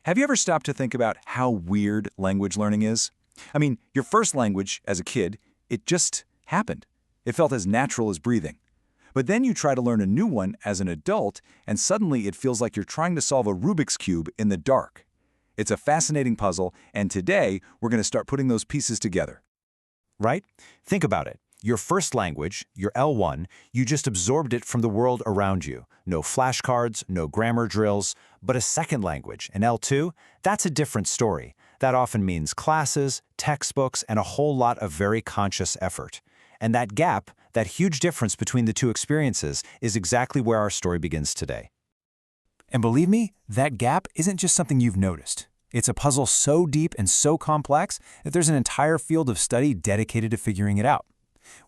Have you ever stopped to think about how weird language learning is? I mean, your first language as a kid, it just happened. It felt as natural as breathing. But then you try to learn a new one as an adult, and suddenly it feels like you're trying to solve a Rubik's Cube in the dark. It's a fascinating puzzle, and today we're going to start putting those pieces together. Right? Think about it. Your first language, your L1, you just absorbed it from the world around you. No flashcards, no grammar drills, but a second language, an L2, that's a different story. That often means classes, textbooks, and a whole lot of very conscious effort. And that gap, that huge difference between the two experiences, is exactly where our story begins today. And believe me, that gap isn't just something you've noticed. It's a puzzle so deep and so complex that there's an entire field of study dedicated to figuring it out.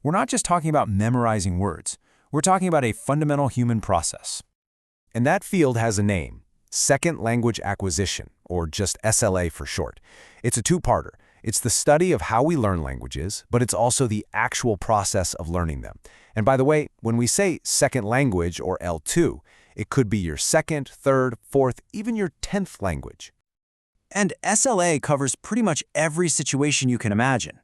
We're not just talking about memorizing words. We're talking about a fundamental human process. And that field has a name, Second Language Acquisition, or just SLA for short. It's a two-parter. It's the study of how we learn languages, but it's also the actual process of learning them. And by the way, when we say second language, or L2, it could be your second, third, fourth, even your 10th language. And SLA covers pretty much every situation you can imagine.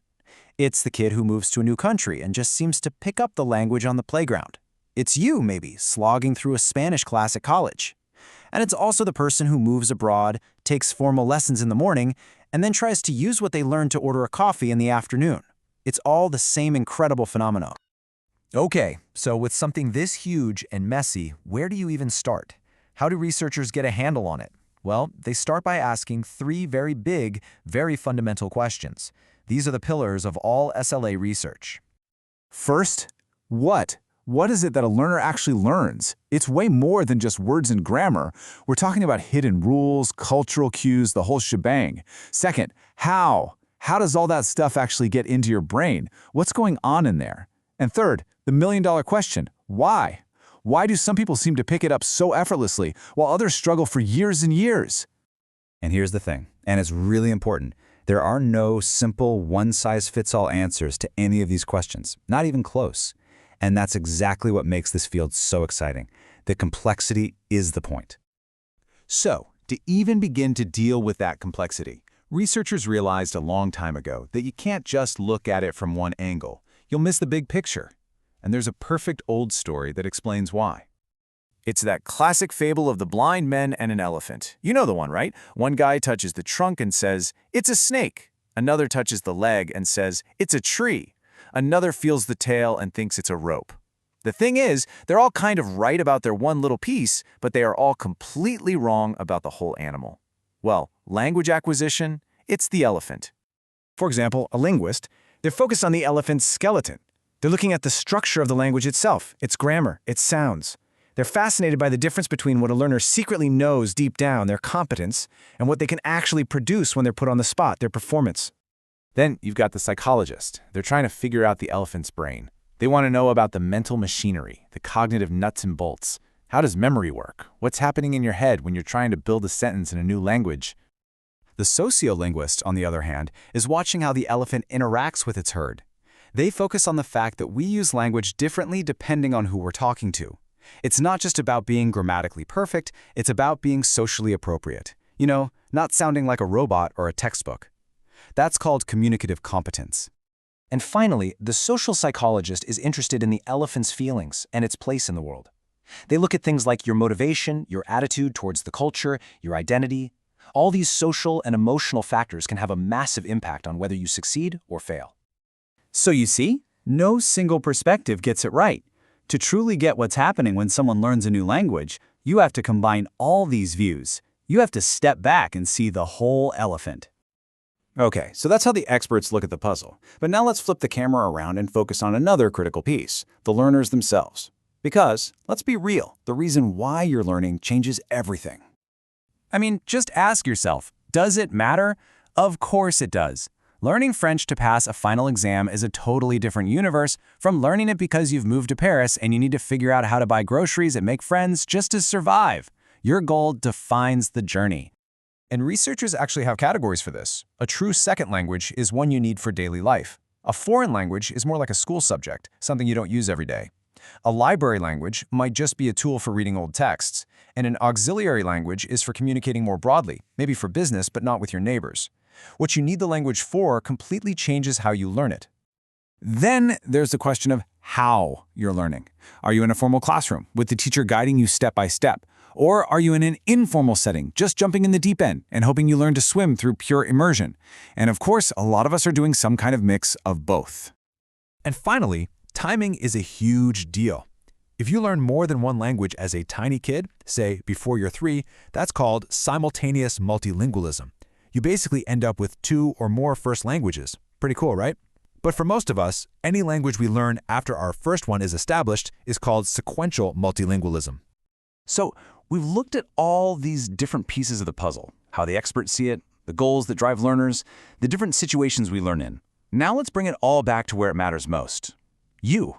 It's the kid who moves to a new country and just seems to pick up the language on the playground. It's you, maybe, slogging through a Spanish class at college. And it's also the person who moves abroad, takes formal lessons in the morning, and then tries to use what they learned to order a coffee in the afternoon. It's all the same incredible phenomenon. Okay, so with something this huge and messy, where do you even start? How do researchers get a handle on it? Well, they start by asking three very big, very fundamental questions. These are the pillars of all SLA research. First, what? What is it that a learner actually learns? It's way more than just words and grammar. We're talking about hidden rules, cultural cues, the whole shebang. Second, how? How does all that stuff actually get into your brain? What's going on in there? And third, the million-dollar question, why? Why do some people seem to pick it up so effortlessly, while others struggle for years and years? And here's the thing, and it's really important. There are no simple one-size-fits-all answers to any of these questions, not even close. And that's exactly what makes this field so exciting. The complexity is the point. So, to even begin to deal with that complexity, researchers realized a long time ago that you can't just look at it from one angle. You'll miss the big picture. And there's a perfect old story that explains why. It's that classic fable of the blind men and an elephant. You know the one, right? One guy touches the trunk and says, "It's a snake." Another touches the leg and says, "It's a tree." Another feels the tail and thinks it's a rope. The thing is, they're all kind of right about their one little piece, but they are all completely wrong about the whole animal. Well, language acquisition, it's the elephant. For example, a linguist, they're focused on the elephant's skeleton. They're looking at the structure of the language itself, its grammar, its sounds. They're fascinated by the difference between what a learner secretly knows deep down, their competence, and what they can actually produce when they're put on the spot, their performance. Then you've got the psychologist. They're trying to figure out the elephant's brain. They want to know about the mental machinery, the cognitive nuts and bolts. How does memory work? What's happening in your head when you're trying to build a sentence in a new language? The sociolinguist, on the other hand, is watching how the elephant interacts with its herd. They focus on the fact that we use language differently depending on who we're talking to. It's not just about being grammatically perfect, it's about being socially appropriate. You know, not sounding like a robot or a textbook. That's called communicative competence. And finally, the social psychologist is interested in the elephant's feelings and its place in the world. They look at things like your motivation, your attitude towards the culture, your identity. All these social and emotional factors can have a massive impact on whether you succeed or fail. So you see, no single perspective gets it right. To truly get what's happening when someone learns a new language, you have to combine all these views. You have to step back and see the whole elephant. Okay, so that's how the experts look at the puzzle. But now let's flip the camera around and focus on another critical piece, the learners themselves. Because, let's be real, the reason why you're learning changes everything. I mean, just ask yourself, does it matter? Of course it does. Learning French to pass a final exam is a totally different universe from learning it because you've moved to Paris and you need to figure out how to buy groceries and make friends just to survive. Your goal defines the journey. And researchers actually have categories for this. A true second language is one you need for daily life. A foreign language is more like a school subject, something you don't use every day. A library language might just be a tool for reading old texts, and an auxiliary language is for communicating more broadly, maybe for business but not with your neighbors. What you need the language for completely changes how you learn it. Then there's the question of how you're learning. Are you in a formal classroom with the teacher guiding you step by step? Or are you in an informal setting, just jumping in the deep end and hoping you learn to swim through pure immersion? And of course, a lot of us are doing some kind of mix of both. And finally, timing is a huge deal. If you learn more than one language as a tiny kid, say before you're 3, that's called simultaneous multilingualism. You basically end up with 2 or more first languages. Pretty cool, right? But for most of us, any language we learn after our first one is established is called sequential multilingualism. So, we've looked at all these different pieces of the puzzle, how the experts see it, the goals that drive learners, the different situations we learn in. Now let's bring it all back to where it matters most. You.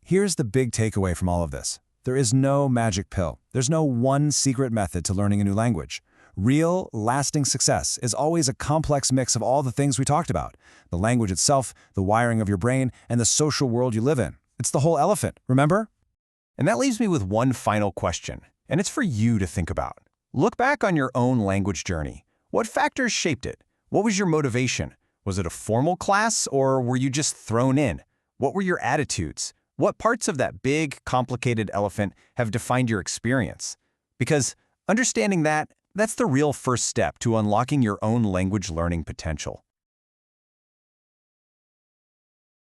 Here's the big takeaway from all of this. There is no magic pill. There's no one secret method to learning a new language. Real, lasting success is always a complex mix of all the things we talked about. The language itself, the wiring of your brain, and the social world you live in. It's the whole elephant, remember? And that leaves me with one final question, and it's for you to think about. Look back on your own language journey. What factors shaped it? What was your motivation? Was it a formal class, or were you just thrown in? What were your attitudes? What parts of that big, complicated elephant have defined your experience? Because understanding that, that's the real first step to unlocking your own language learning potential.